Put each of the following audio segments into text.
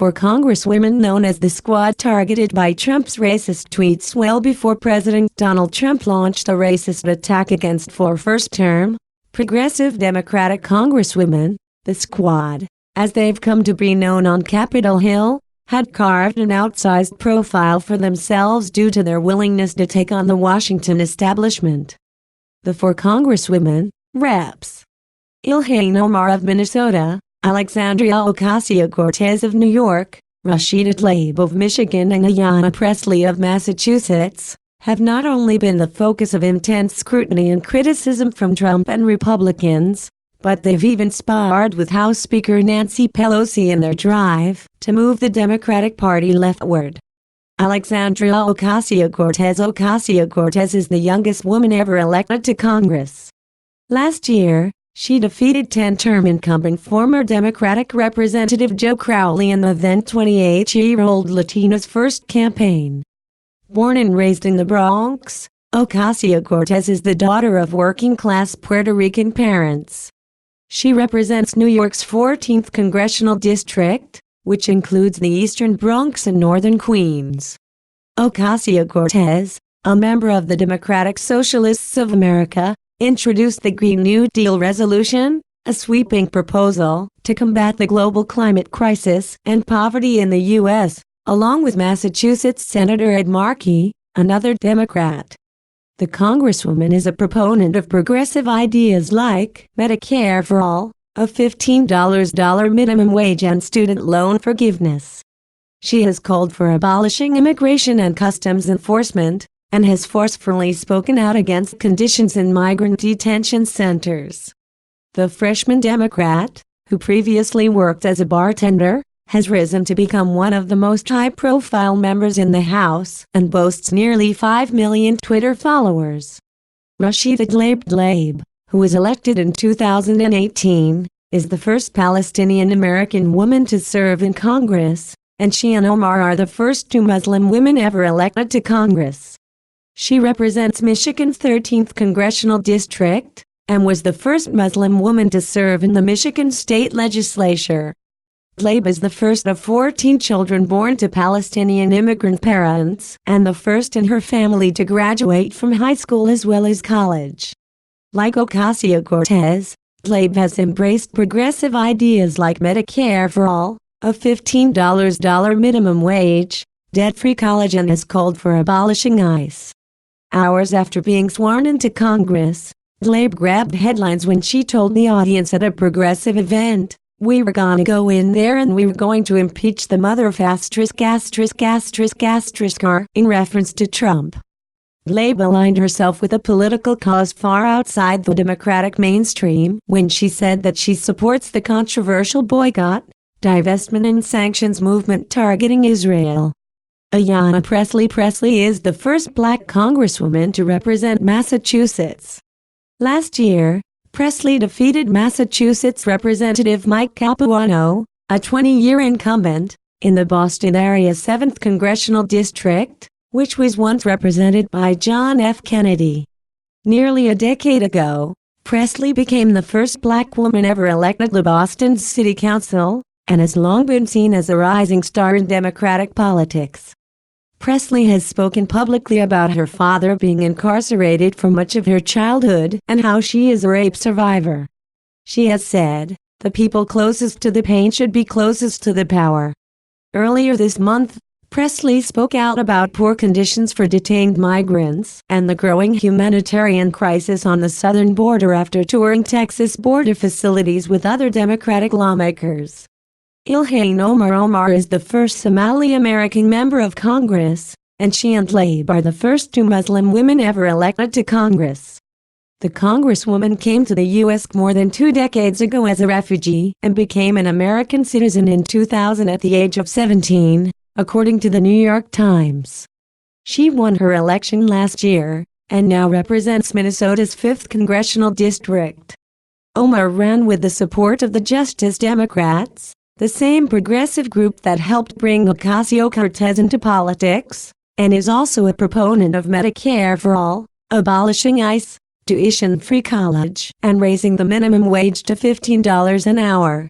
four congresswomen known as the Squad targeted by Trump's racist tweets well before President Donald Trump launched a racist attack against four first-term, progressive Democratic congresswomen. The Squad, as they've come to be known on Capitol Hill, had carved an outsized profile for themselves due to their willingness to take on the Washington establishment. The four congresswomen, Reps. Ilhan Omar of Minnesota, Alexandria Ocasio-Cortez of New York, Rashida Tlaib of Michigan and Ayanna Pressley of Massachusetts, have not only been the focus of intense scrutiny and criticism from Trump and Republicans, but they've even sparred with House Speaker Nancy Pelosi in their drive to move the Democratic Party leftward. Alexandria Ocasio-Cortez is the youngest woman ever elected to Congress. Last year, she defeated 10-term incumbent former Democratic Representative Joe Crowley in the then 28-year-old Latina's first campaign. Born and raised in the Bronx, Ocasio-Cortez is the daughter of working-class Puerto Rican parents. She represents New York's 14th Congressional District, which includes the eastern Bronx and northern Queens. Ocasio-Cortez, a member of the Democratic Socialists of America, introduced the Green New Deal resolution, a sweeping proposal to combat the global climate crisis and poverty in the U.S., along with Massachusetts Senator Ed Markey, another Democrat. The Congresswoman is a proponent of progressive ideas like Medicare for all, a $15 minimum wage and student loan forgiveness. She has called for abolishing immigration and customs enforcement, and has forcefully spoken out against conditions in migrant detention centers. The freshman Democrat, who previously worked as a bartender, has risen to become one of the most high-profile members in the House and boasts nearly 5 million Twitter followers. Rashida Tlaib, who was elected in 2018, is the first Palestinian-American woman to serve in Congress, and she and Omar are the first two Muslim women ever elected to Congress. She represents Michigan's 13th Congressional District and was the first Muslim woman to serve in the Michigan State Legislature. Tlaib is the first of 14 children born to Palestinian immigrant parents and the first in her family to graduate from high school as well as college. Like Ocasio-Cortez, Tlaib has embraced progressive ideas like Medicare for all, a $15 minimum wage, debt-free college, and has called for abolishing ICE. Hours after being sworn into Congress, Tlaib grabbed headlines when she told the audience at a progressive event, "We were gonna go in there and we were going to impeach the mother of *******, in reference to Trump." Tlaib aligned herself with a political cause far outside the Democratic mainstream when she said that she supports the controversial boycott, divestment and sanctions movement targeting Israel. Ayanna Pressley is the first black congresswoman to represent Massachusetts. Last year, Pressley defeated Massachusetts Representative Mike Capuano, a 20-year incumbent, in the Boston area's 7th Congressional District, which was once represented by John F. Kennedy. Nearly a decade ago, Pressley became the first black woman ever elected to Boston's City Council, and has long been seen as a rising star in Democratic politics. Pressley has spoken publicly about her father being incarcerated for much of her childhood and how she is a rape survivor. She has said, "The people closest to the pain should be closest to the power." Earlier this month, Pressley spoke out about poor conditions for detained migrants and the growing humanitarian crisis on the southern border after touring Texas border facilities with other Democratic lawmakers. Ilhan Omar is the first Somali-American member of Congress, and she and Tlaib are the first two Muslim women ever elected to Congress. The Congresswoman came to the U.S. more than 2 decades ago as a refugee and became an American citizen in 2000 at the age of 17, according to the New York Times. She won her election last year and now represents Minnesota's 5th Congressional District. Omar ran with the support of the Justice Democrats, the same progressive group that helped bring Ocasio-Cortez into politics, and is also a proponent of Medicare for all, abolishing ICE, tuition-free college, and raising the minimum wage to $15 an hour.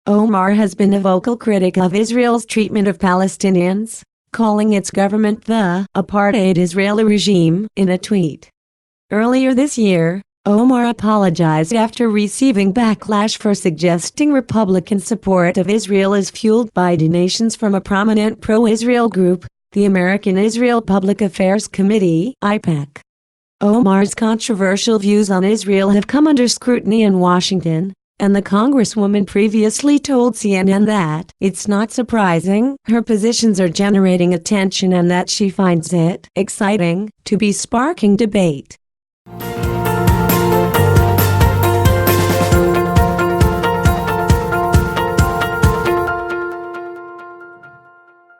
Omar has been a vocal critic of Israel's treatment of Palestinians, calling its government the apartheid Israeli regime in a tweet. Earlier this year, Omar apologized after receiving backlash for suggesting Republican support of Israel is fueled by donations from a prominent pro-Israel group, the American Israel Public Affairs Committee (AIPAC). Omar's controversial views on Israel have come under scrutiny in Washington, and the congresswoman previously told CNN that it's not surprising her positions are generating attention and that she finds it exciting to be sparking debate.